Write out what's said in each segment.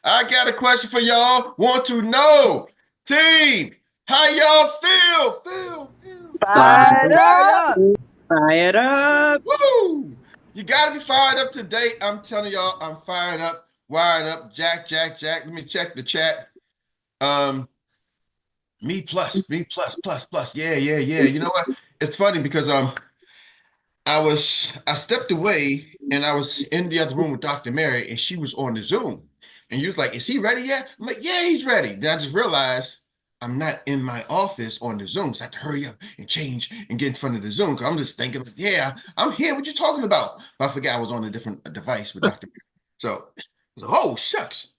I got a question for y'all. Want to know, team, how y'all feel? Fired Fired up. up. Fire it up. Woo! You gotta be fired up today. I'm telling y'all, I'm fired up, wired up. Jack. Let me check the chat. Um, me plus. Yeah. You know what? It's funny because I stepped away and I was in the other room with Dr. Mary and she was on the Zoom. And you was like, is he ready yet? I'm like, yeah, he's ready. Then I just realized I'm not in my office on the Zoom. So I have to hurry up and change and get in front of the Zoom. Cause I'm just thinking, yeah, I'm here. What you talking about? But I forgot I was on a different device with Dr. Mary. So, oh, shucks.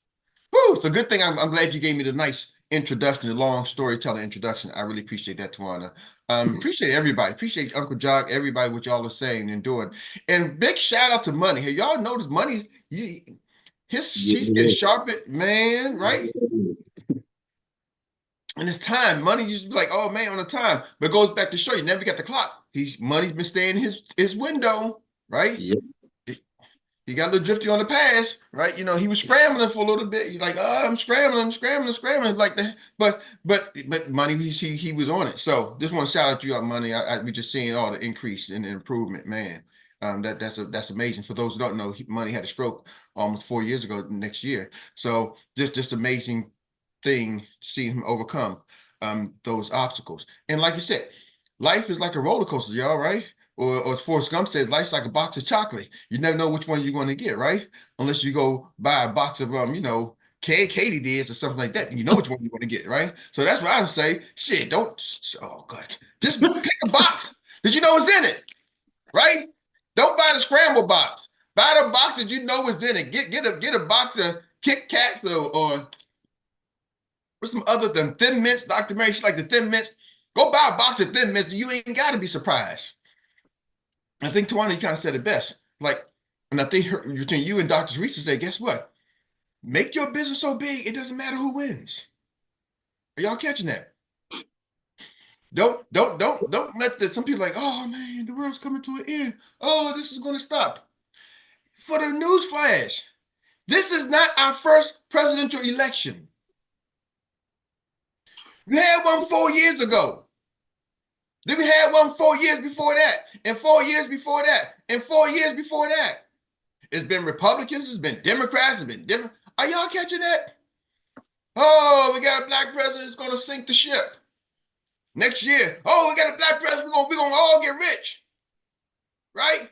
Woo, it's a good thing. I'm glad you gave me the nice introduction, the long storytelling introduction. I really appreciate that, Tawana. Appreciate everybody. Appreciate Uncle Jock, everybody, what y'all are saying and doing. And big shout out to Money. Hey, y'all notice Money, she's getting Yeah. sharpened, man, right? And it's time. Money used to be like, oh man, on the time. But it goes back to show you, never got the clock. Money's been staying in his window, right? Yep. He got a little drifty on the pass, right? You know, he was scrambling for a little bit. He's like, oh, I'm scrambling, like that. But Money, he was on it. So just want to shout out to you out, Money. We just seeing all the increase and improvement, man. That's amazing. For those who don't know, Money had a stroke almost 4 years ago next year. So just amazing thing to see him overcome those obstacles. And like you said, life is like a roller coaster, y'all, right? Or as Forrest Gump said, life's like a box of chocolate. You never know which one you're going to get, right? Unless you go buy a box of Katie did or something like that. You know which one you're going to get, right? So that's what I would say. Shit, don't. Oh God, just pick a box that you know is in it, right? Don't buy the scramble box. Buy the box that you know is in it. Get a box of Kit Kats or some other than Thin Mints. Dr. Mary, she's like the Thin Mints. Go buy a box of Thin Mints. You ain't got to be surprised. I think Tawana, you kind of said it best. Like, and I think between you and Dr. Teresa say, guess what? Make your business so big, it doesn't matter who wins. Are y'all catching that? Don't let some people like, oh man, the world's coming to an end. Oh, this is going to stop. For the news flash, this is not our first presidential election. We had one 4 years ago. Then we had one 4 years before that, and 4 years before that, and 4 years before that. It's been Republicans, it's been Democrats, it's been different. Are y'all catching that? Oh, we got a black president that's going to sink the ship. Next year, oh, we got a black president, we're gonna all get rich. Right?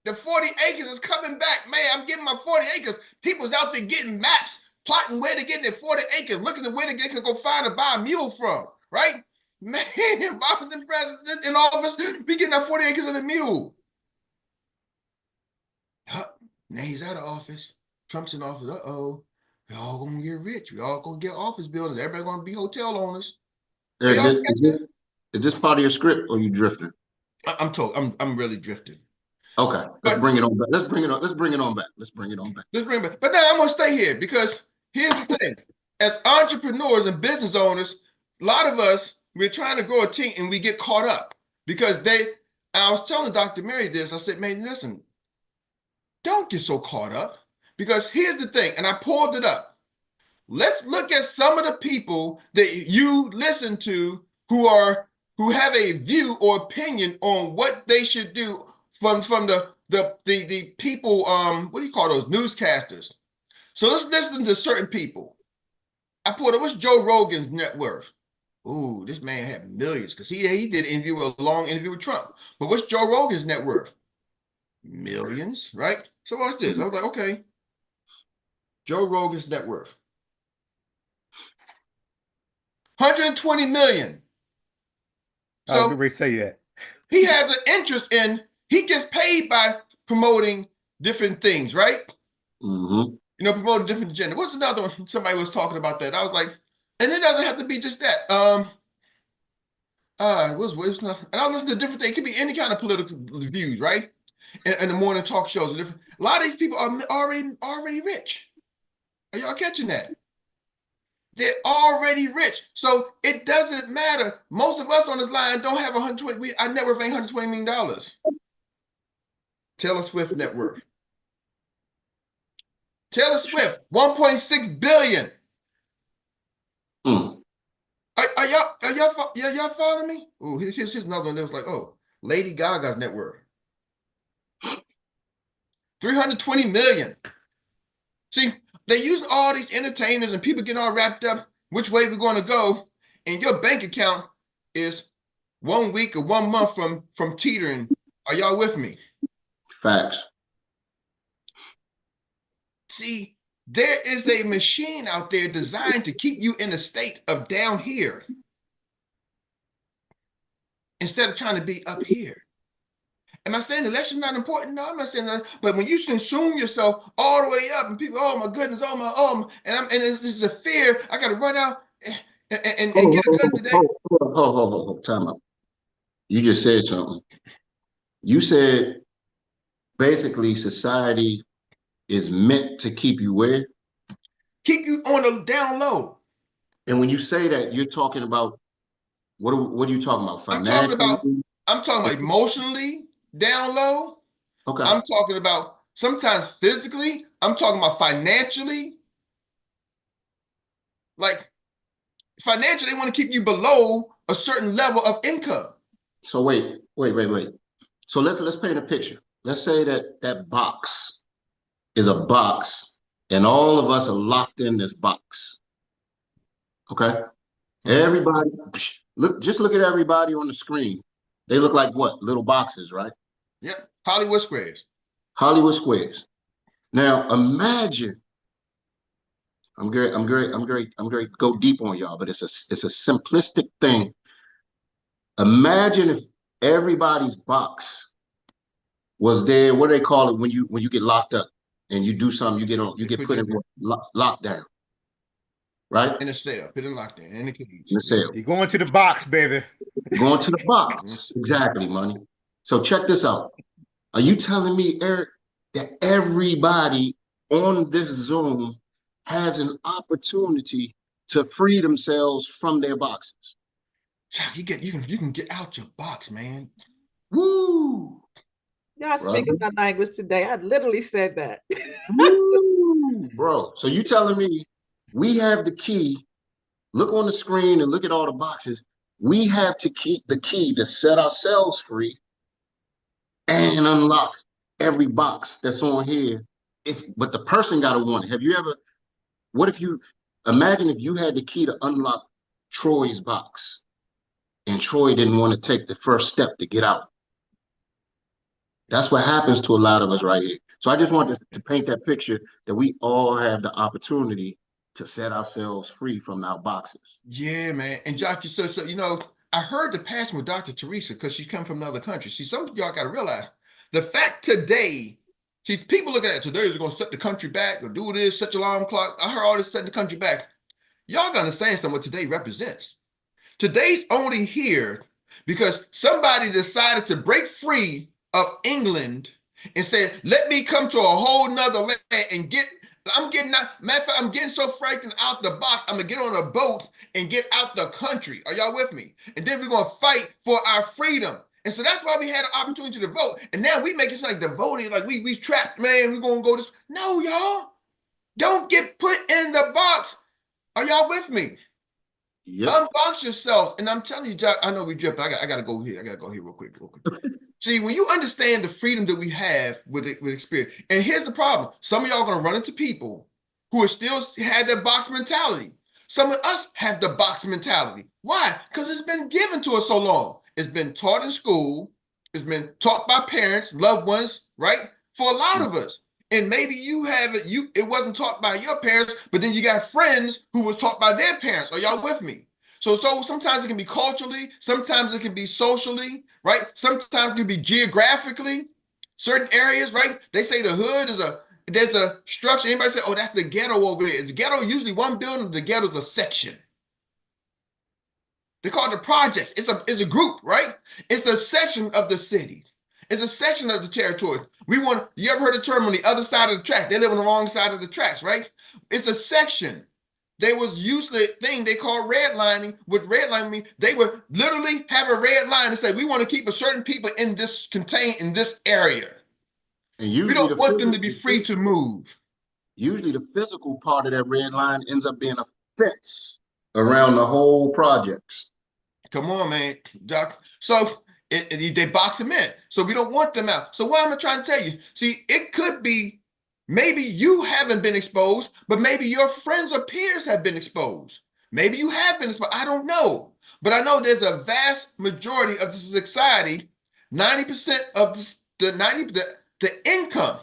The 40 acres is coming back. Man, I'm getting my 40 acres. People's out there getting maps, plotting where to get their 40 acres, looking at where they can go find or buy a mule from. Right? Man, Biden president in office, we getting our 40 acres of a mule. Now he's out of office. Trump's in office. Uh-oh. We all gonna get rich. We all gonna get office buildings. Everybody gonna be hotel owners. Eric, is this part of your script or you drifting? I'm told. I'm really drifting. Okay, let's bring it on back. Let's bring it on back. Let's bring it back. But now I'm gonna stay here because here's the thing. As entrepreneurs and business owners, a lot of us, we're trying to grow a team and we get caught up because I was telling Dr. Mary this. I said, man, listen, don't get so caught up because here's the thing. And I pulled it up. Let's look at some of the people that you listen to who have a view or opinion on what they should do from the people, what do you call those, newscasters. So let's listen to certain people. I pulled up, what's Joe Rogan's net worth? Ooh, this man had millions because he did a long interview with Trump. But what's Joe Rogan's net worth? Millions, right? So what's this? I was like, okay. Joe Rogan's net worth. 120 million. So I was say that. He has an interest in, he gets paid by promoting different things, right? Mm-hmm. You know, promoting different agenda. What's another one? Somebody was talking about that. I was like, and it doesn't have to be just that. What's not, and I listen to different things. It could be any kind of political views, right? And the morning talk shows are different. A lot of these people are already rich. Are y'all catching that? They're already rich. So it doesn't matter. Most of us on this line don't have 120. Our net worth ain't $120 million. Taylor Swift net worth. Taylor Swift, 1.6 billion. Mm. Are y'all following me? Oh, here's another one that was like, oh, Lady Gaga's net worth. 320 million. See, they use all these entertainers and people getting all wrapped up which way we're going to go, and your bank account is 1 week or 1 month from teetering. Are y'all with me? Facts. See, there is a machine out there designed to keep you in a state of down here instead of trying to be up here. Am I saying the election's not important? No, I'm not saying that. But when you consume yourself all the way up, and people, oh my goodness, and it's a fear. I got to run out and get a gun today. Hold. Time out. You just said something. You said basically society is meant to keep you where? Keep you on the down low. And when you say that, you're talking about what are you talking about? Financially? I'm talking about emotionally down low. Okay. I'm talking about sometimes physically. I'm talking about financially. Like financially, they want to keep you below a certain level of income. So wait. So let's paint a picture. Let's say that box is a box, and all of us are locked in this box. Okay. Everybody, look at everybody on the screen. They look like what? Little boxes, right? Yep. Hollywood squares. Hollywood squares. Now imagine. I'm great to go deep on y'all, but it's a simplistic thing. Imagine if everybody's box was there. What do they call it when you get locked up and you do something? You get put in lockdown, right? In a cell, put in lockdown, in the cage. In the cell. You're going to the box, baby. Going to the box. Exactly, money. So check this out. Are you telling me, Eric, that everybody on this Zoom has an opportunity to free themselves from their boxes? You can get out your box, man. Woo! Y'all speaking my language today. I literally said that. Woo! Bro, so you telling me we have the key. Look on the screen and look at all the boxes. We have to keep the key to set ourselves free and unlock every box that's on here. But the person got to want it. Have you ever? Imagine if you had the key to unlock Troy's box, and Troy didn't want to take the first step to get out. That's what happens to a lot of us right here. So I just wanted to paint that picture that we all have the opportunity to set ourselves free from our boxes. Yeah, man. And Josh, so you know, I heard the passion with Dr. Teresa because she's come from another country. See, some of y'all got to realize the fact today, see, people look at it today is going to set the country back or do this, such alarm clock. I heard all this setting the country back. Y'all got to understand something what today represents. Today's only here because somebody decided to break free of England and said, let me come to a whole nother land and I'm getting so frightened out the box, I'm gonna get on a boat and get out the country. Are y'all with me? And then we're gonna fight for our freedom. And so that's why we had an opportunity to vote. And now we make it sound like the voting, like we trapped, man, we're gonna go this. No, y'all. Don't get put in the box. Are y'all with me? Yep. Unbox yourself. And I'm telling you, Jack, I know we drift. I gotta go here. Real quick. See, when you understand the freedom that we have with experience, and here's the problem: some of y'all are gonna run into people who are still had that box mentality. Some of us have the box mentality. Why? Because it's been given to us so long. It's been taught in school. It's been taught by parents, loved ones, right? For a lot of us. And maybe you have it, it wasn't taught by your parents, but then you got friends who was taught by their parents. Are y'all with me? So sometimes it can be culturally, sometimes it can be socially, right? Sometimes it can be geographically, certain areas, right? They say the hood there's a structure. Anybody say, oh, that's the ghetto over there. The ghetto usually one building, the ghetto is a section. They call it the projects. It's a group, right? It's a section of the city. It's a section of the territory. You ever heard the term on the other side of the tracks? They live on the wrong side of the tracks, right? It's a section. There was usually a thing they call redlining. With redlining mean they would literally have a red line and say, we want to keep a certain people contained in this area. And we don't want them to be free to move. Usually the physical part of that red line ends up being a fence around the whole project. Come on, man. Doc. So they box them in. So we don't want them out. So what am I trying to tell you? See, it could be maybe you haven't been exposed, but maybe your friends or peers have been exposed. Maybe you have been exposed. I don't know. But I know there's a vast majority of the society, 90% of the income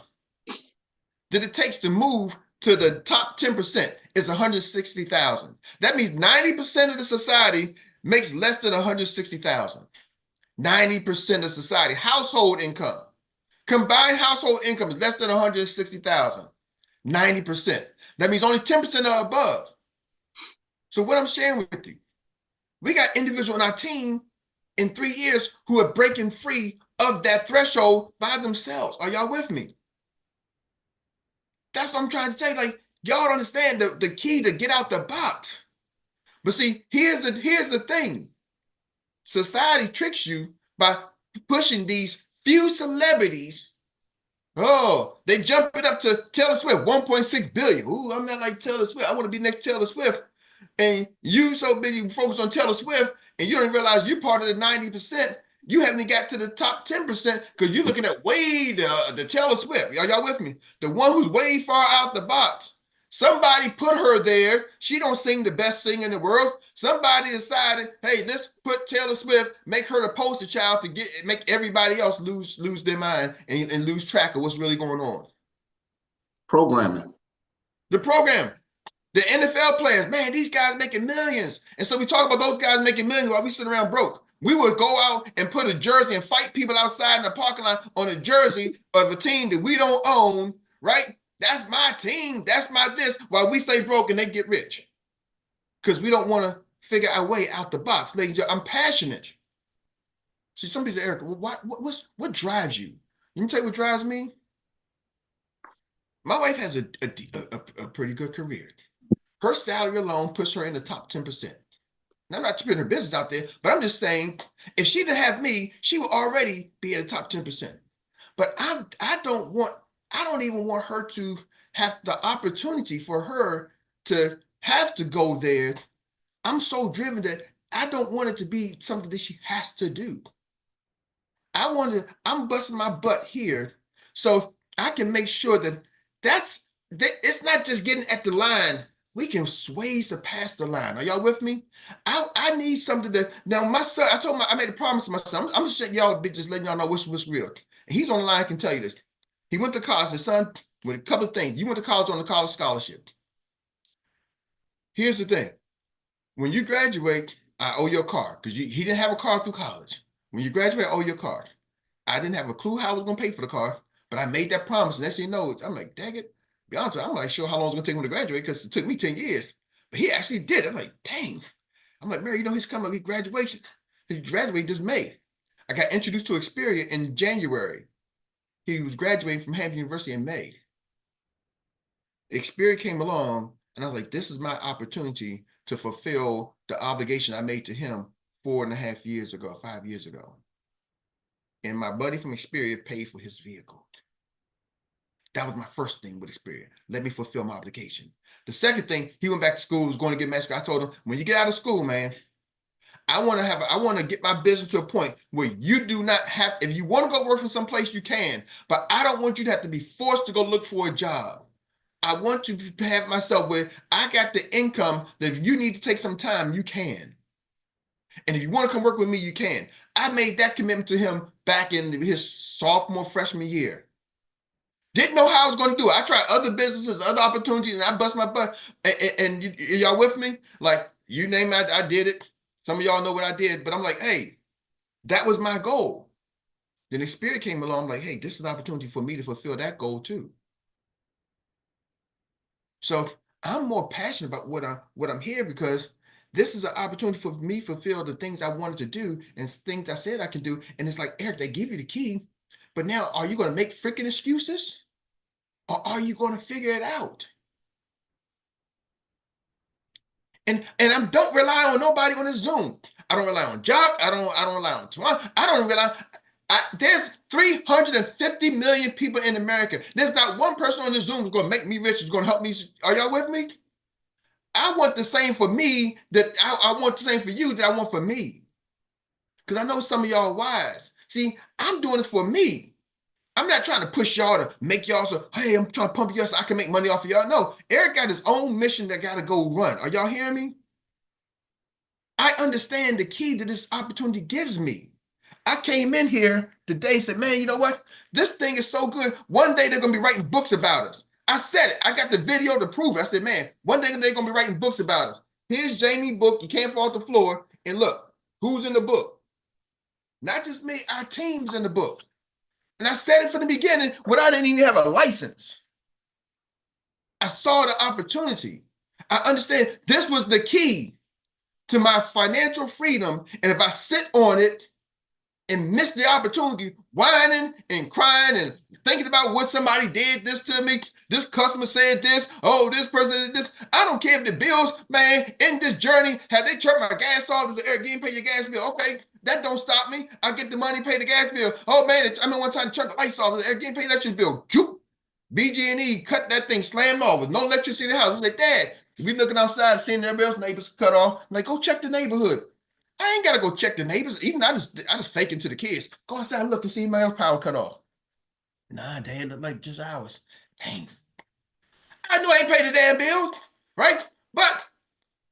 that it takes to move to the top 10% is 160,000. That means 90% of the society makes less than 160,000. 90% of society, household income, combined household income is less than 160,000. 90%. That means only 10% are above. So what I'm sharing with you, we got individuals on our team in 3 years who are breaking free of that threshold by themselves. Are y'all with me? That's what I'm trying to tell you. Like, y'all don't understand the key to get out the box. But see, here's the thing. Society tricks you by pushing these few celebrities. Oh, they jump it up to Taylor Swift, 1.6 billion. Ooh, I'm not like Taylor Swift. I want to be next to Taylor Swift. And you so busy focused on Taylor Swift, and you don't realize you're part of the 90%. You haven't got to the top 10% because you're looking at way the Taylor Swift. Y'all with me? The one who's way far out the box. Somebody put her there. She don't sing the best singer in the world. Somebody decided, hey, let's put Taylor Swift, make her the poster child to make everybody else lose their mind and lose track of what's really going on. Programming. The program. The NFL players, man, these guys making millions. And so we talk about those guys making millions while we sit around broke. We would go out and put a jersey and fight people outside in the parking lot on a jersey of a team that we don't own, right? That's my team. That's my this, while we stay broke and they get rich. Because we don't want to figure our way out the box. Ladies, I'm passionate. See, somebody said, Eric, what drives you? Let me tell you what drives me. My wife has a pretty good career. Her salary alone puts her in the top 10%. Now, I'm not putting her business out there, but I'm just saying, if she didn't have me, she would already be in the top 10%. But I don't even want her to have the opportunity for her to have to go there. I'm so driven that I don't want it to be something that she has to do. I'm busting my butt here so I can make sure that it's not just getting at the line. We can sway past the line. Are y'all with me? I need something that now my son. I made a promise to my son. I'm just letting y'all know what's real. And he's on the line. I can tell you this. He went to college. His son with a couple of things. You went to college on a college scholarship. Here's the thing. When you graduate, I owe you a car because he didn't have a car through college. When you graduate, I owe you a car. I didn't have a clue how I was going to pay for the car, but I made that promise. Next thing you know, I'm like, dang it. Be honest with you, I'm not sure how long it's going to take him to graduate because it took me 10 years. But he actually did. I'm like, dang. I'm like, Mary, he's coming up with graduation. He graduated this May. I got introduced to Xperts in January. He was graduating from Hampton University in May. Xperts came along, and I was like, this is my opportunity to fulfill the obligation I made to him 4.5 years ago, 5 years ago. And my buddy from Xperts paid for his vehicle. That was my first thing with Xperts. Let me fulfill my obligation. The second thing, he went back to school, was going to get master's. I told him, when you get out of school, man, I want to get my business to a point where you do not have, if you want to go work for someplace, you can, but I don't want you to have to be forced to go look for a job. I want to have myself where I got the income that if you need to take some time, you can. And if you want to come work with me, you can. I made that commitment to him back in his sophomore, freshman year. Didn't know how I was going to do it. I tried other businesses, other opportunities, and I bust my butt. And y'all with me? Like, you name it, I did it. Some of y'all know what I did. But I'm like, hey, that was my goal. Then Xperts came along like, hey, this is an opportunity for me to fulfill that goal too. So I'm more passionate about what I'm here because this is an opportunity for me to fulfill the things I wanted to do and things I said I can do. And it's like, Eric, they give you the key, but now are you going to make freaking excuses? Or are you going to figure it out? And I don't rely on nobody on this Zoom. I don't rely on Jock. I don't rely on Twan. I don't rely. There's 350 million people in America. There's not one person on this Zoom who's going to make me rich, who's going to help me. Are y'all with me? I want the same for me that I want the same for you that I want for me. Because I know some of y'all wise. See, I'm doing this for me. I'm not trying to push y'all to make y'all so, hey, I'm trying to pump you up so I can make money off of y'all. No, Erik got his own mission that got to go run. Are y'all hearing me? I understand the key that this opportunity gives me. I came in here today and said, man, you know what? This thing is so good. One day they're going to be writing books about us. I said it. I got the video to prove it. I said, man, one day they're going to be writing books about us. Here's Jamie's book. You can't fall off the floor. And look, who's in the book? Not just me, our team's in the book. And I said it from the beginning when I didn't even have a license. I saw the opportunity. I understand this was the key to my financial freedom. And if I sit on it and miss the opportunity, whining and crying and thinking about what somebody did this to me, this customer said this, oh, this person did this. I don't care if the bills, man, in this journey, have they turned my gas off? Is the Erik, you didn't pay your gas bill? Okay, that don't stop me. I get the money, pay the gas bill. Oh, man, I mean, one time to turn the lights off. Is the Erik, you didn't pay the electric bill? Joop. BG&E cut that thing, slammed off with no electricity in the house. I said, Dad, we looking outside, seeing everybody else neighbors cut off. I'm like, go check the neighborhood. I ain't gotta go check the neighbors. Even I just fake it to the kids. Go outside and look and see my else power cut off. Nah, Dad, look like just ours. Dang. I knew I ain't paid the damn bill, right? But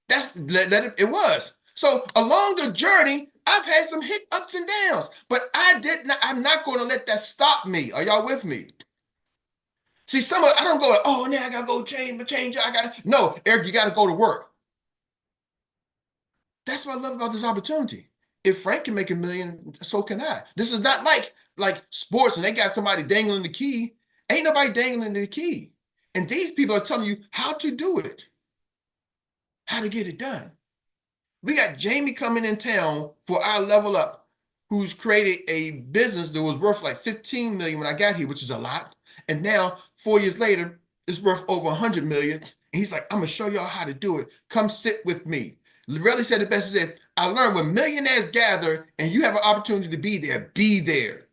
it was. So along the journey, I've had some ups and downs, but I'm not going to let that stop me. Are y'all with me? See, I don't go, oh, now I gotta go change. No, Erik, you gotta go to work. That's what I love about this opportunity. If Frank can make $1 million, so can I. This is not like sports and they got somebody dangling the key. Ain't nobody dangling the key. And these people are telling you how to do it, how to get it done. We got Jamie coming in town for our level up, who's created a business that was worth like 15 million when I got here, which is a lot. And now 4 years later, it's worth over 100 million. And he's like, I'm gonna show y'all how to do it. Come sit with me. Really said the best. He said, I learned when millionaires gather and you have an opportunity to be there, be there.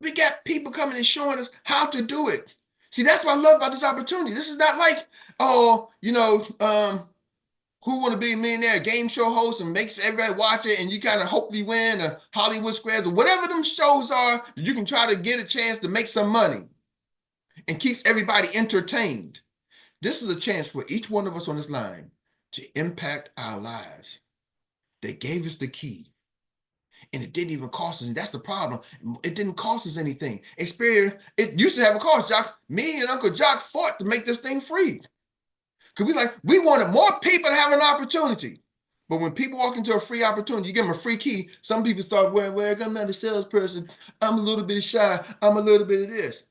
We got people coming and showing us how to do it. See, that's what I love about this opportunity. This is not like, oh, Who Want to Be a Millionaire game show host and makes everybody watch it and you kind of hopefully win a Hollywood Squares or whatever them shows are, you can try to get a chance to make some money and keeps everybody entertained. This is a chance for each one of us on this line to impact our lives. They gave us the key. And it didn't even cost us. And that's the problem. It didn't cost us anything. Xperts, it used to have a cost, Jock. Me and Uncle Jock fought to make this thing free. Because we wanted more people to have an opportunity. But when people walk into a free opportunity, you give them a free key. Some people start, I'm not a salesperson. I'm a little bit shy. I'm a little bit of this.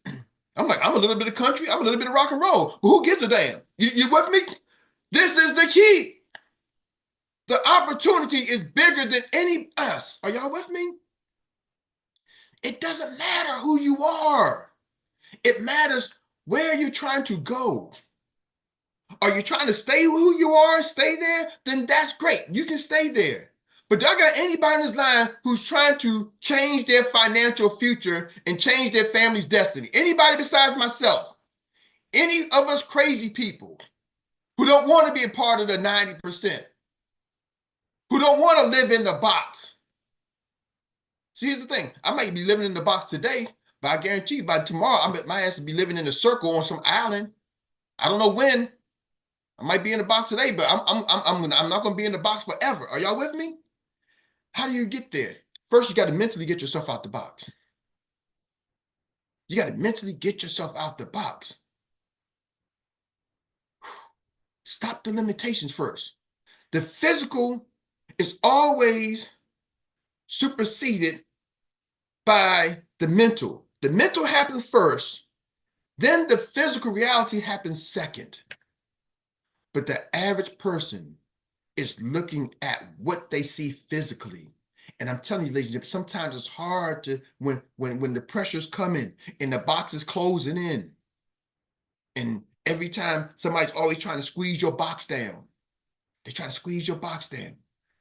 I'm like, I'm a little bit of country. I'm a little bit of rock and roll. But who gives a damn? You with me? This is the key. The opportunity is bigger than any us. Are y'all with me? It doesn't matter who you are. It matters where you're trying to go. Are you trying to stay who you are, stay there? Then that's great. You can stay there. But do I got anybody in this line who's trying to change their financial future and change their family's destiny? Anybody besides myself? Any of us crazy people who don't want to be a part of the 90%? Who don't want to live in the box? See, here's the thing. I might be living in the box today, but I guarantee you by tomorrow, my ass to be living in a circle on some island. I don't know when. I might be in the box today, but I'm not going to be in the box forever. Are y'all with me? How do you get there? First, you got to mentally get yourself out the box. You got to mentally get yourself out the box. Stop the limitations first. The physical is always superseded by the mental. The mental happens first, then the physical reality happens second. But the average person is looking at what they see physically. And I'm telling you, ladies and gentlemen, sometimes it's hard to, when the pressure's coming and the box is closing in, and every time somebody's always trying to squeeze your box down. They're trying to squeeze your box down.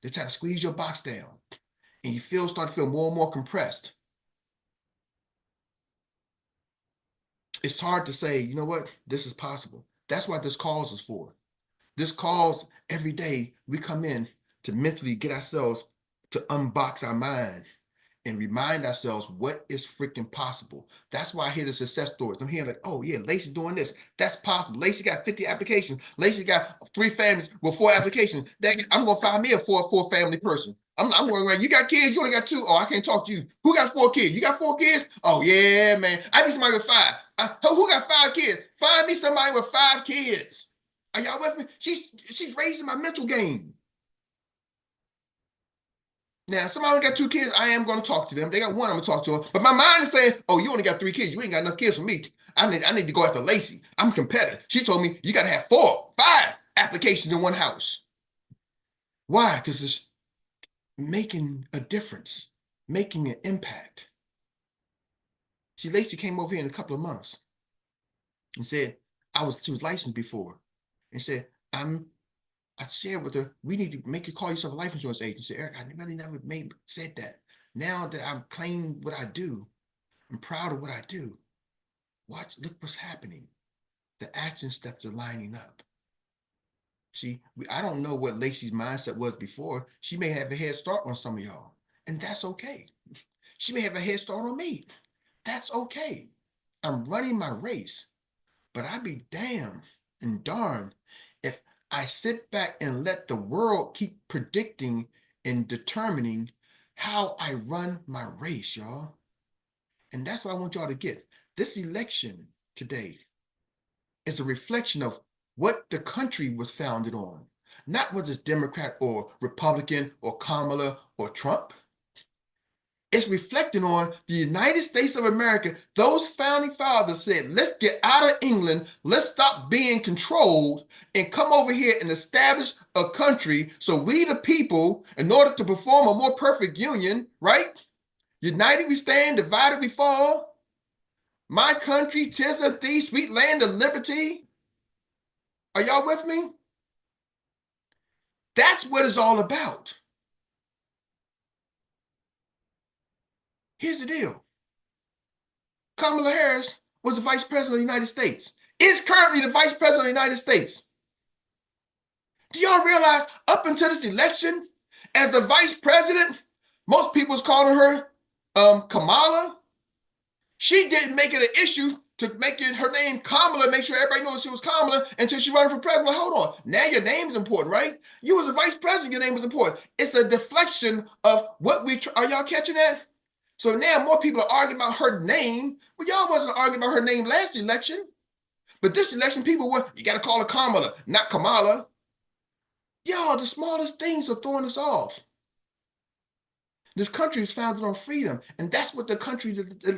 They're trying to squeeze your box down. and you start to feel more and more compressed, it's hard to say, you know what, this is possible. That's what this calls is for. This calls every day we come in to mentally get ourselves to unbox our mind and remind ourselves what is freaking possible. That's why I hear the success stories. I'm hearing like, oh yeah, Lacey doing this. That's possible. Lacey got 50 applications. Lacey got 3 families with 4 applications. I'm gonna find me a four family person. I'm going around. You got kids? You only got 2? Oh, I can't talk to you. Who got 4 kids? You got 4 kids? Oh yeah, man. I need somebody with 5. Who got 5 kids? Find me somebody with 5 kids. Are y'all with me? She's raising my mental game. Now, if somebody got 2 kids, I am going to talk to them. They got 1, I'm going to talk to them. But my mind is saying, oh, you only got 3 kids. You ain't got enough kids for me. I need to go after Lacey. I'm competitive. She told me you got to have 4, 5 applications in one house. Why? Because it's making a difference, making an impact. See, Lacey came over here in a couple of months and said, she was licensed before, and said, I shared with her, we need to make you call yourself a life insurance agent. She said, Eric, I really never said that. Now that I've claimed what I do, I'm proud of what I do. Look what's happening. The action steps are lining up. See, I don't know what Lacey's mindset was before. She may have a head start on some of y'all, and that's okay. She may have a head start on me. That's okay. I'm running my race, but I'd be damned and darned if I sit back and let the world keep predicting and determining how I run my race, y'all. And that's what I want y'all to get. This election today is a reflection of what the country was founded on, not whether it's Democrat or Republican or Kamala or Trump. It's reflecting on the United States of America. Those founding fathers said, let's get out of England. Let's stop being controlled and come over here and establish a country. So we, the people, in order to perform a more perfect union, right? United we stand, divided we fall. My country, 'tis of thee, sweet land of liberty. Are y'all with me? That's what it's all about. Here's the deal. Kamala Harris was the vice president of the United States, is currently the vice president of the United States. Do y'all realize up until this election, as the vice president, most people was calling her Kamala. She didn't make it an issue to make it her name Kamala, make sure everybody knows she was Kamala until she ran for president. Like, hold on, now your name is important, right? You was a vice president, your name was important. It's a deflection of what are y'all catching that? So now more people are arguing about her name. Well, y'all wasn't arguing about her name last election. But this election, people were, you got to call her Kamala, not Kamala. Y'all, the smallest things are throwing us off. This country is founded on freedom. And that's what the country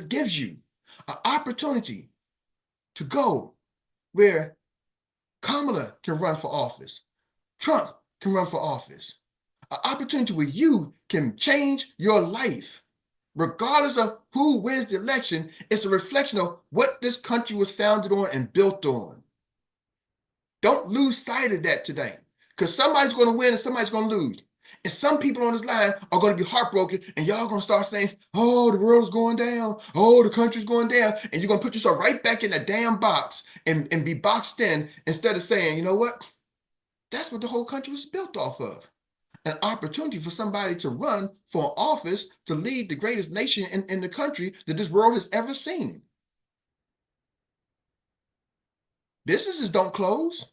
gives you. An opportunity to go where Kamala can run for office. Trump can run for office. An opportunity where you can change your life. Regardless of who wins the election, it's a reflection of what this country was founded on and built on. Don't lose sight of that today, because somebody's going to win and somebody's going to lose. And some people on this line are going to be heartbroken, and y'all going to start saying, oh, the world is going down. Oh, the country's going down. And you're going to put yourself right back in that damn box and be boxed in instead of saying, you know what? That's what the whole country was built off of. An opportunity for somebody to run for an office to lead the greatest nation in the country that this world has ever seen. Businesses don't close.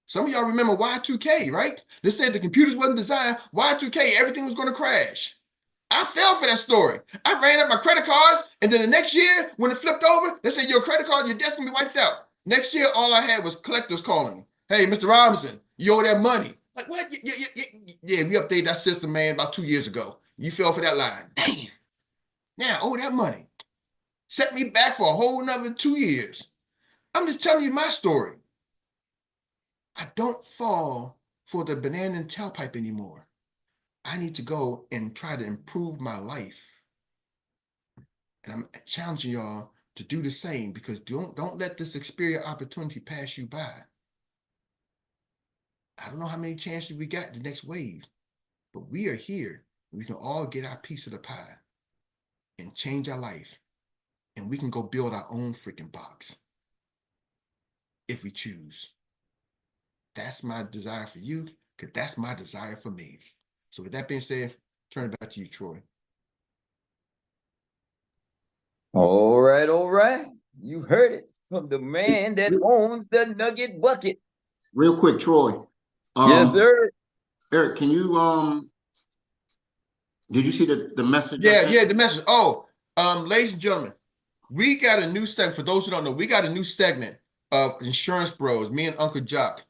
Some of y'all remember Y2K, right? They said the computers wasn't designed. Y2K, everything was going to crash. I fell for that story. I ran up my credit cards, and then the next year, when it flipped over, they said your credit card, your debt's going to be wiped out. Next year, all I had was collectors calling me. Hey, Mr. Robinson, you owe that money. Like, what? Yeah, we updated that system, man, about 2 years ago. You fell for that line. Damn. Now, I owe that money. Set me back for a whole nother 2 years. I'm just telling you my story. I don't fall for the banana and tailpipe anymore. I need to go and try to improve my life. And I'm challenging y'all to do the same, because don't let this Xperia opportunity pass you by. I don't know how many chances we got the next wave, but we are here We can all get our piece of the pie and change our life. And we can go build our own freaking box if we choose. That's my desire for you, because that's my desire for me. So with that being said, turn it back to you, Troy. All right, all right. You heard it from the man that owns the Nugget Bucket. Real quick, Troy. Yes, sir. Eric, can you did you see the message I Yeah, sent? yeah, the message. Oh, ladies and gentlemen, we got a new segment. For those who don't know, we got a new segment of Insurance Bros, me and Uncle Jock.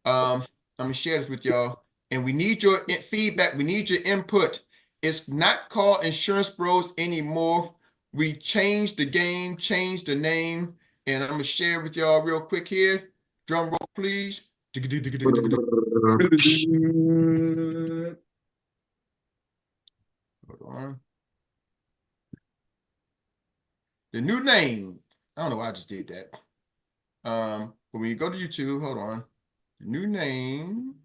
I'm gonna share this with y'all, and we need your feedback. We need your input. It's not called Insurance Bros anymore. We changed the game, changed the name, and I'm gonna share with y'all real quick here. Drum roll, please. Hold on. The new name. I don't know why I just did that. But when you go to YouTube, hold on. The new name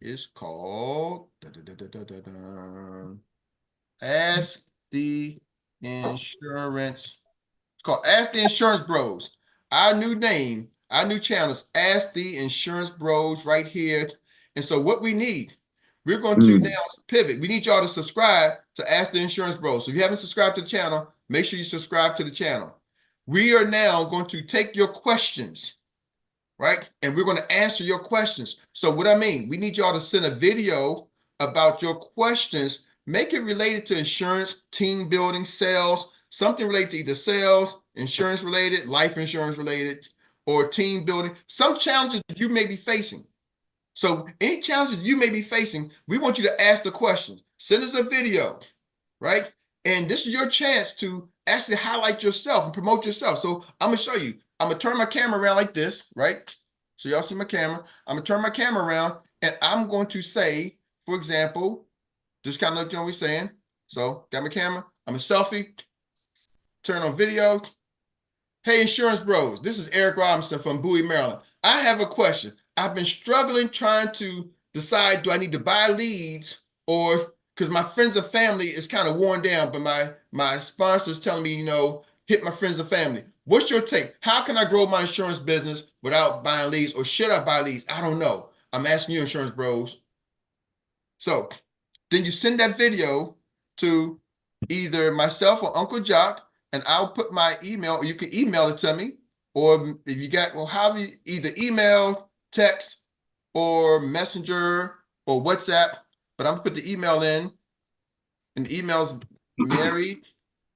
is called Ask the Insurance. It's called Ask the Insurance Bros. Our new name, our new channel is Ask the Insurance Bros right here. And so what we need, we're going to now pivot. We need y'all to subscribe to Ask the Insurance Bros. So if you haven't subscribed to the channel, make sure you subscribe to the channel. We are now going to take your questions, right? And we're going to answer your questions. So what I mean, we need y'all to send a video about your questions. Make it related to insurance, team building, sales, something related to either sales, insurance related, life insurance related, or team building, some challenges you may be facing. So any challenges you may be facing, we want you to ask the questions. Send us a video, right? And this is your chance to actually highlight yourself and promote yourself. So I'm gonna show you. I'm gonna turn my camera around like this, right? So y'all see my camera. I'm gonna turn my camera around and I'm going to say, for example, just kind of what we're saying. So got my camera. I'm a selfie. Turn on video. Hey, Insurance Bros. This is Eric Robinson from Bowie, Maryland. I have a question. I've been struggling trying to decide, do I need to buy leads, or because my friends and family is kind of worn down, but my sponsor is telling me, hit my friends and family. What's your take? How can I grow my insurance business without buying leads, or should I buy leads? I don't know. I'm asking you, Insurance Bros. So then you send that video to either myself or Uncle Jock, and I'll put my email, or you can email it to me. Or if you got, well, how you either email, text, or messenger, or WhatsApp. But I'm gonna put the email in, and the email is Mary,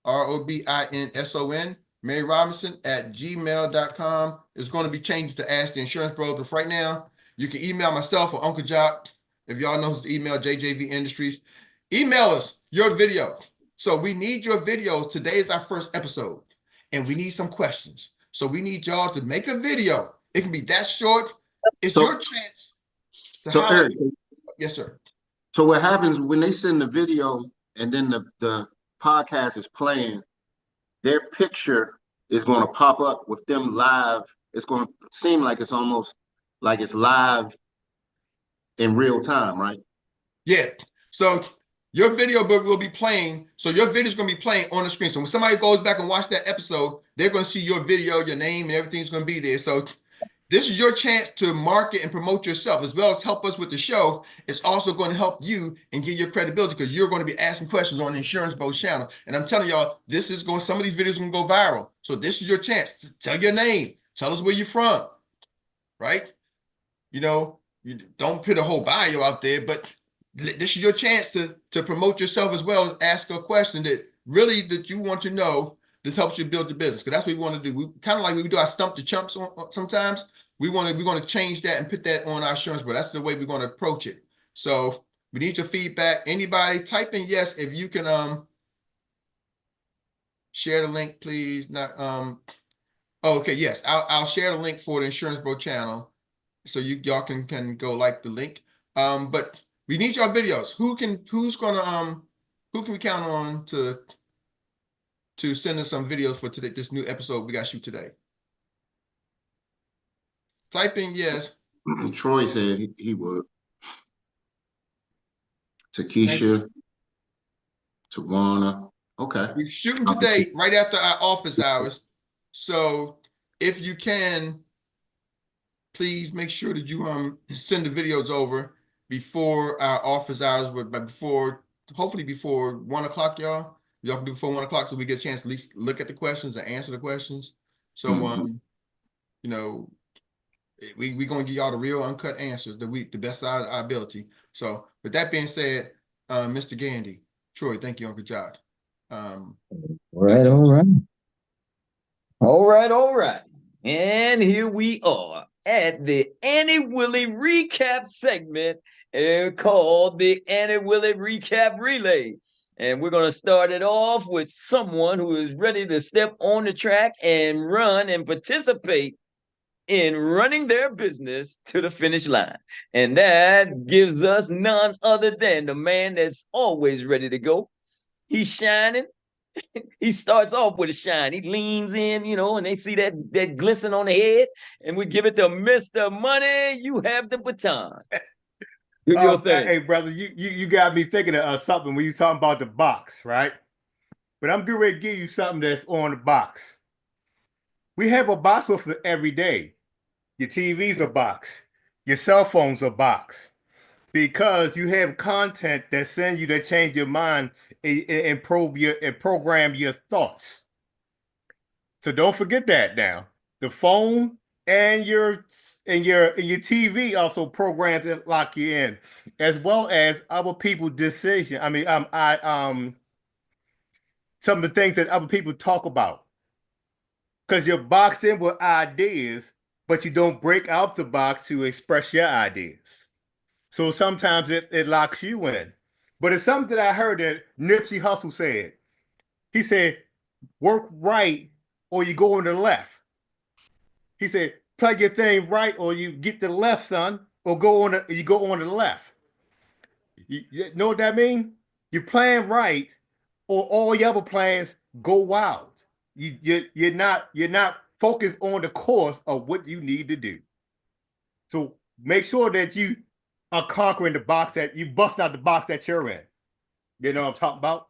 ROBINSON, Mary Robinson at gmail.com. It's going to be changed to Ask the Insurance Bros. But right now, you can email myself or Uncle Jock. If y'all know his email, JJV Industries. Email us your video. So we need your videos. Today is our first episode, and we need some questions. So we need y'all to make a video. It can be that short. It's your chance to So highlight. Eric, Yes, sir. so what happens when they send the video and then the podcast is playing, their picture is going to pop up with them live. It's going to seem like it's almost like it's live in real time, right? Yeah. So your video will be playing. So your video is going to be playing on the screen. So when somebody goes back and watch that episode, they're going to see your video, your name, and everything's going to be there. So this is your chance to market and promote yourself, as well as help us with the show. It's also going to help you and give your credibility, because you're going to be asking questions on the Insurance Bros channel. And I'm telling y'all, some of these videos are going to go viral. So this is your chance to tell your name, tell us where you're from, right? You don't put a whole bio out there, but this is your chance to promote yourself, as well as ask a question that you want to know, that helps you build the business. Because that's what we want to do. We kind of like we do our stump the chumps sometimes. We're going to change that and put that on our insurance, but that's the way we're going to approach it. So we need your feedback. Anybody type in yes if you can share the link, please. Not okay, yes. I'll share the link for the Insurance Bro channel, so y'all can go like the link. But we need y'all videos. Who can we count on to send us some videos for today, this new episode we got to shoot today? Type in yes. Troy said he would. Thank you. Takesha, Tawana. Okay. We're shooting today right after our office hours. So if you can, please make sure that you send the videos over before our office hours, but hopefully before 1 o'clock, y'all. Y'all can do before 1 o'clock so we get a chance to at least look at the questions and answer the questions. So you know, we gonna give y'all the real uncut answers, the best of our ability. So with that being said, Mr. Gandy, Troy, thank you, Uncle Josh. All right, all right. All right, all right. And here we are at the Annie Willie recap segment called the Annie Willie Recap Relay. And we're going to start it off with someone who is ready to step on the track and run and participate in running their business to the finish line. And that gives us none other than the man that's always ready to go. He's shining. He starts off with a shine. He leans in, and they see that glisten on the head, and we give it to Mr. Money. You have the baton. Do your thing. Hey, brother, you got me thinking of something when you talking about the box, right? But I'm getting ready to give you something that's on the box. We have a box with it every day. Your TV's a box. Your cell phone's a box. Because you have content that sends you to change your mind and program your thoughts. So don't forget that now. The phone and your TV also programs to lock you in, as well as other people's decision. I mean, some of the things that other people talk about. Because you're boxed in with ideas, but you don't break out the box to express your ideas. So sometimes it locks you in. But it's something that I heard that Nipsey Hussle said. He said, work right or you go on the left. He said, play your thing right or you get the left, son, or you go on the left. You know what that means? You're playing right or all your other plans go wild. You're not focused on the course of what you need to do. So make sure that you are conquering the box that you bust out the box that you're in. You know what I'm talking about?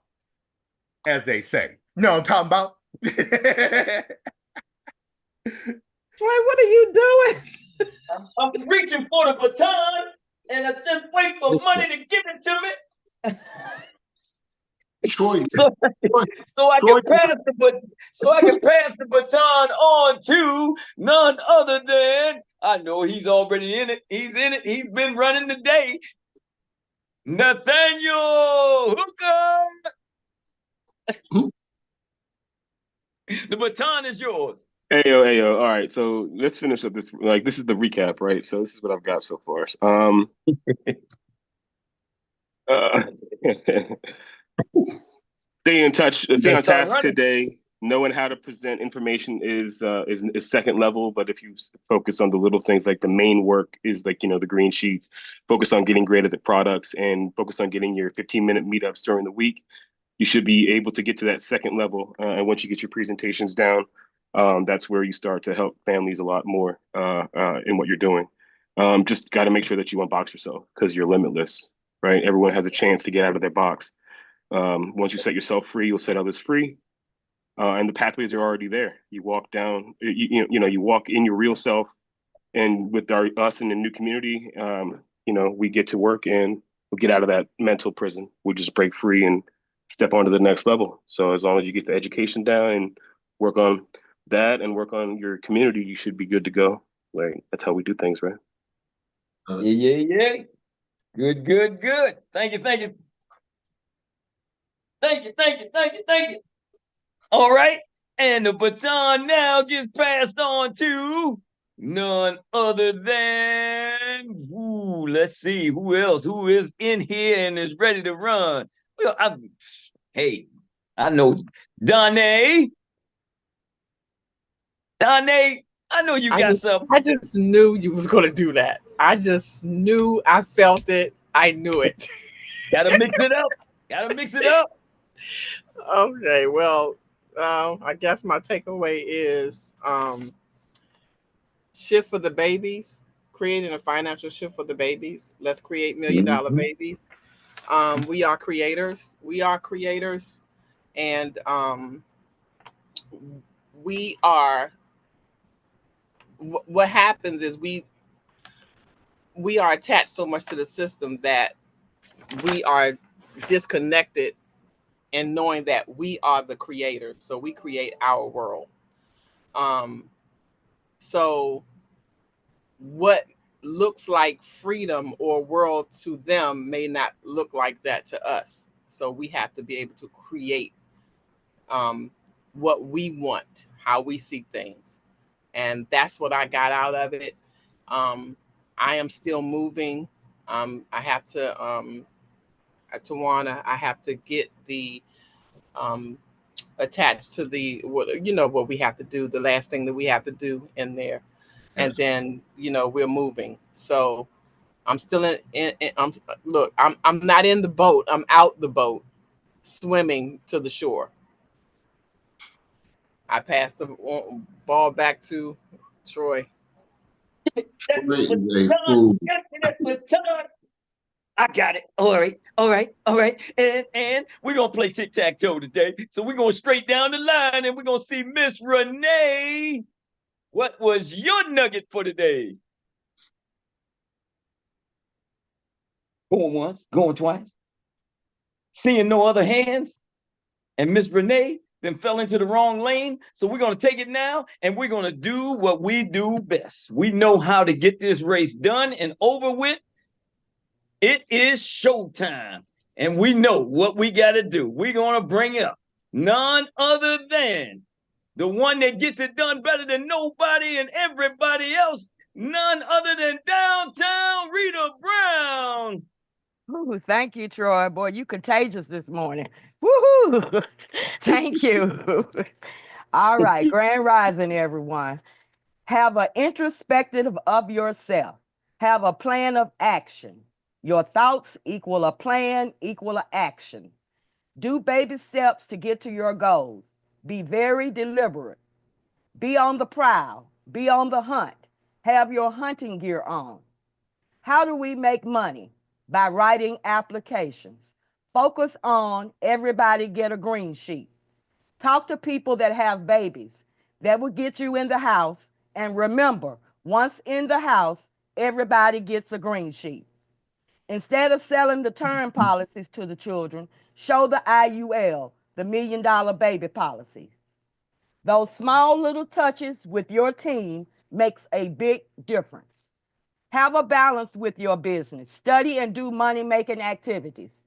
As they say. You know what I'm talking about? Troy, what are you doing? I'm reaching for the baton, and I just wait for Money to give it to me. Troy, so I can pass the baton on to none other than, I know he's already in it. He's in it. He's been running today. Nathaniel Hooker. The baton is yours. Hey yo. All right, so let's finish up this. Like, this is the recap, right? So this is what I've got so far. Uh, stay in touch, stay on task today. Knowing how to present information is second level, but if you focus on the little things, like the main work is like, the green sheets, focus on getting great at the products and focus on getting your 15-minute meetups during the week. You should be able to get to that second level. And once you get your presentations down, that's where you start to help families a lot more in what you're doing. Just got to make sure that you unbox yourself because you're limitless, right? Everyone has a chance to get out of their box. Once you set yourself free, you'll set others free. And the pathways are already there. You walk down, you walk in your real self, and with us in the new community, we get to work and we'll get out of that mental prison. We'll just break free and step on to the next level. So as long as you get the education down and work on that and work on your community, you should be good to go. Like, that's how we do things, right? Yeah. Good. Thank you. All right. And the baton now gets passed on to none other than, let's see, who else? Who is in here and is ready to run? Well, I know Donnie. Donnie, I know you got something. I just knew you was going to do that. I just knew. I felt it. I knew it. Gotta mix it up. Okay, well, I guess my takeaway is shift for the babies, creating a financial shift for the babies. Let's create $1 million babies. We are creators. We are creators, and we are. What happens is we are attached so much to the system that we are disconnected in knowing that we are the creators. So we create our world. Um, so what looks like freedom or world to them may not look like that to us. So we have to be able to create um, what we want, how we see things. And that's what I got out of it. Um, I am still moving. I have Tawana, I have to get the um, attached to the what what we have to do, the last thing that we have to do in there, and Yes. then we're moving. So I'm still I'm look. I'm not in the boat. I'm out the boat, swimming to the shore. I passed the ball back to Troy. That Troy is a baton, fool. get to that baton. I got it. All right, all right, all right. And we're gonna play tic-tac-toe today. So we're gonna straight down the line and we're gonna see Miss Renee. What was your nugget for today? Going once, going twice. Seeing no other hands. And Miss Renee then fell into the wrong lane. So we're going to take it now and we're going to do what we do best. We know how to get this race done and over with. It is showtime. And we know what we got to do. We're going to bring up none other than the one that gets it done better than nobody and everybody else. None other than Downtown Rita Brown. Ooh, thank you, Troy. Boy, you contagious this morning. Woohoo! Thank you. All right, Grand Rising, everyone. Have an introspective of yourself. Have a plan of action. Your thoughts equal a plan, equal an action. Do baby steps to get to your goals. Be very deliberate. Be on the prowl. Be on the hunt. Have your hunting gear on. How do we make money? By writing applications. Focus on everybody get a green sheet. Talk to people that have babies. That will get you in the house. And remember, once in the house, everybody gets a green sheet. Instead of selling the term policies to the children, show the IUL, the $1 million baby policies. Those small little touches with your team makes a big difference. Have a balance with your business. Study and do money-making activities.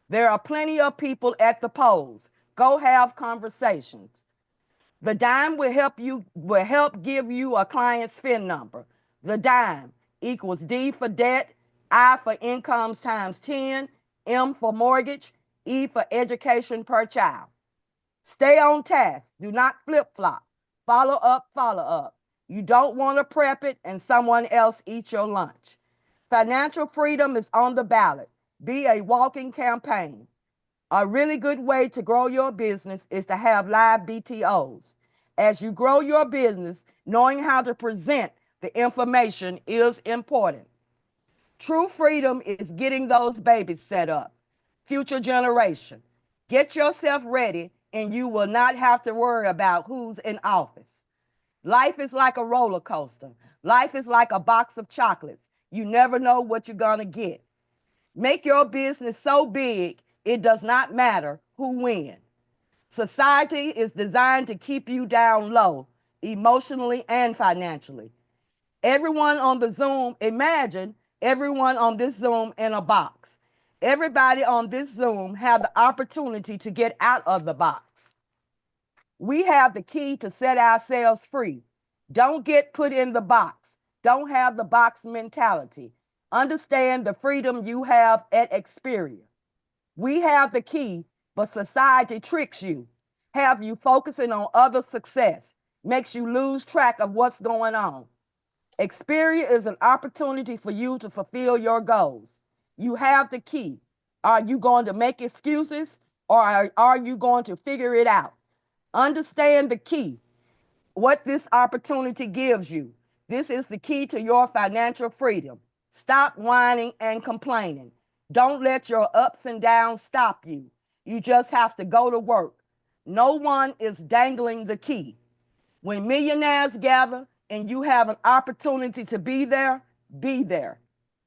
There are plenty of people at the polls. Go have conversations. The dime will help give you a client's FIN number. The dime equals D for debt, I for incomes times 10, M for mortgage, E for education per child. Stay on task. Do not flip-flop. Follow up, follow up. You don't want to prep it and someone else eat your lunch. Financial freedom is on the ballot. Be a walking campaign. A really good way to grow your business is to have live BTOs. As you grow your business, knowing how to present the information is important. True freedom is getting those babies set up. Future generation. Get yourself ready and you will not have to worry about who's in office. Life is like a roller coaster. Life is like a box of chocolates. You never know what you're going to get. Make your business so big, it does not matter who wins. Society is designed to keep you down low, emotionally and financially. Everyone on the Zoom, imagine everyone on this Zoom in a box. Everybody on this Zoom have the opportunity to get out of the box. We have the key to set ourselves free. Don't get put in the box. Don't have the box mentality. Understand the freedom you have at Xperia. We have the key, but society tricks you, have you focusing on other success, makes you lose track of what's going on. Xperia is an opportunity for you to fulfill your goals. You have the key. Are you going to make excuses or are you going to figure it out? Understand the key, what this opportunity gives you. This is the key to your financial freedom. Stop whining and complaining. Don't let your ups and downs stop you. You just have to go to work. No one is dangling the key. When millionaires gather and you have an opportunity to be there, be there.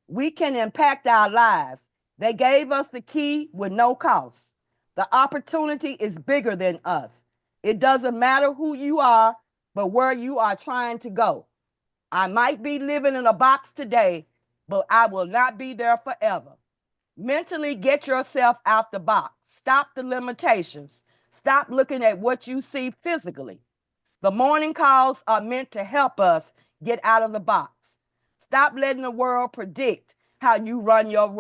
We can impact our lives. They gave us the key with no cost. The opportunity is bigger than us. It doesn't matter who you are, but where you are trying to go. I might be living in a box today, but I will not be there forever. Mentally get yourself out the box. Stop the limitations. Stop looking at what you see physically. The morning calls are meant to help us get out of the box. Stop letting the world predict how you run your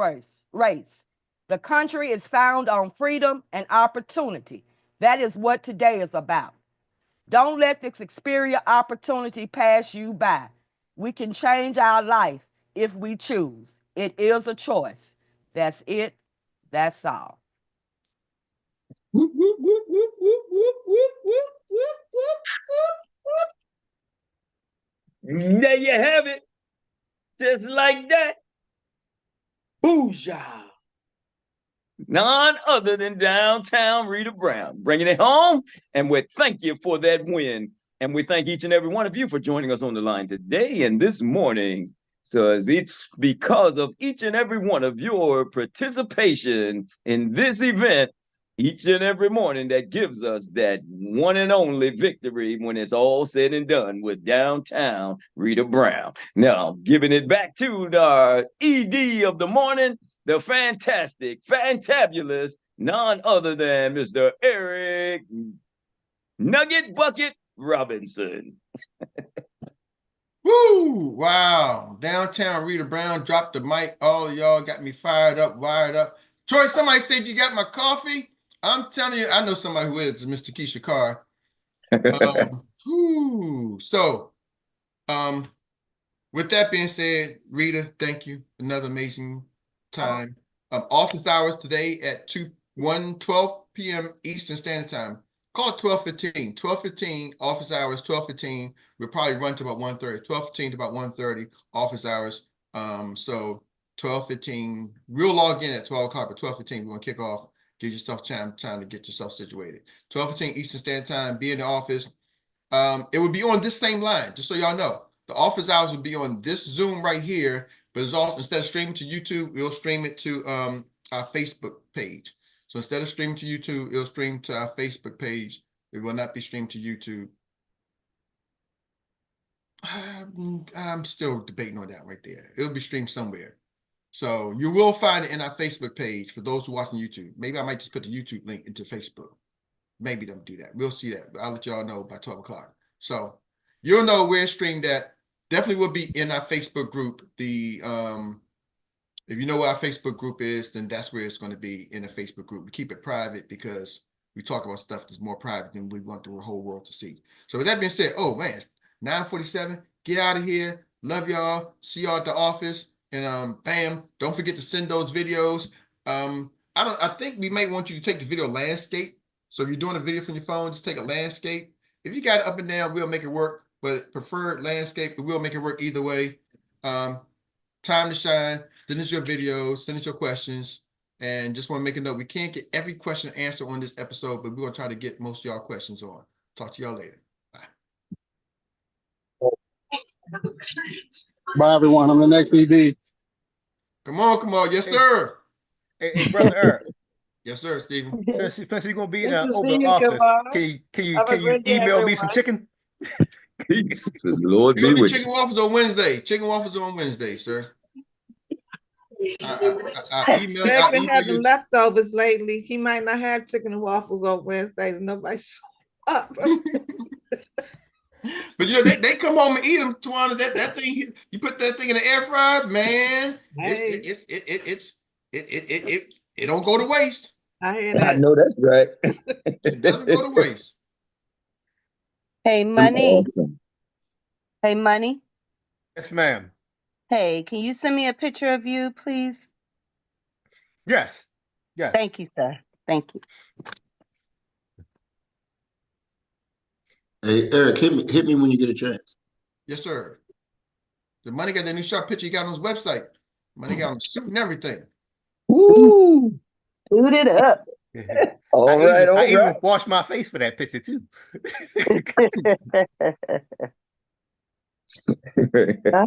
race. The country is found on freedom and opportunity. That is what today is about. Don't let this Xperia opportunity pass you by. We can change our life if we choose. It is a choice. That's it. That's all. Whoop, whoop, whoop, whoop, whoop, whoop, whoop, whoop, whoop, whoop. There you have it. Just like that. Booyah. None other than downtown Rita Brown, bringing it home. And we thank you for that win. And we thank each and every one of you for joining us on the line today and this morning. So it's because of each and every one of your participation in this event each and every morning that gives us that one and only victory when it's all said and done with downtown Rita Brown. Now, giving it back to our ED of the morning, the fantastic, fantabulous, none other than Mr. Erik Nugget Bucket Robinson. Woo! Wow. Downtown Rita Brown dropped the mic. All of y'all got me fired up, wired up. Troy, somebody said you got my coffee. I'm telling you, I know somebody who is, Mr. Keisha Carr. So, with that being said, Rita, thank you. Another amazing time. Office hours today at 12 p.m. Eastern Standard Time. Call it 12:15. 12:15 office hours, 12:15. We'll probably run to about 1:30. 12:15 to about 1:30 office hours. So 12:15. We'll log in at 12 o'clock, but 12:15, we're gonna kick off. Give yourself time to get yourself situated. 12:15 Eastern Standard Time, be in the office. It would be on this same line, just so y'all know. The office hours would be on this Zoom right here, but it's also, instead of streaming to YouTube, we'll stream it to our Facebook page. So instead of streaming to YouTube, it'll stream to our Facebook page. It will not be streamed to YouTube. I'm still debating on that right there. It'll be streamed somewhere. So you will find it in our Facebook page for those who watching YouTube. Maybe I might just put the YouTube link into Facebook. Maybe don't do that. We'll see that. I'll let y'all know by 12 o'clock. So you'll know where it's streamed at. Definitely will be in our Facebook group. If you know what our Facebook group is, then that's where it's going to be, in a Facebook group. We keep it private because we talk about stuff that's more private than we want the whole world to see. So with that being said, oh man, it's 9:47. Get out of here. Love y'all. See y'all at the office. And bam, don't forget to send those videos. I think we might want you to take the video landscape. So if you're doing a video from your phone, just take a landscape. If you got it up and down, we'll make it work. But preferred landscape, but we'll make it work either way. Time to shine. Send us your videos, send us your questions. And just want to make a note, we can't get every question answered on this episode, but we're going to try to get most of y'all questions on. Talk to y'all later. Bye. Bye, everyone. I'm the next ED. Come on. Yes, sir. Hey, Brother Erik. Yes, sir, Stephen. Since you're gonna be in Good to over see the you, office, Giovanna. can you Have a great day, email me everyone. some chicken? Peace. The Lord We're be going to be with chicken you. waffles on Wednesday. Chicken waffles on Wednesday, sir. I email They've been you. having leftovers lately. He might not have chicken and waffles on Wednesdays. Nobody showed up. But you know, they come home and eat them, Tawana. That thing, you put that thing in the air fryer, man. Hey, It don't go to waste. I hear I that. know that's right. It doesn't go to waste. Hey, Money. Awesome. Hey, Money. Yes, ma'am. Hey, can you send me a picture of you, please? Yes. Thank you, sir. Thank you. Hey, Erik, hit me when you get a chance. Yes, sir. The Money got that new sharp picture he got on his website. Money got on the suit and everything. Woo! Woo! Boot it up. All right, I all even right. washed my face for that picture too. I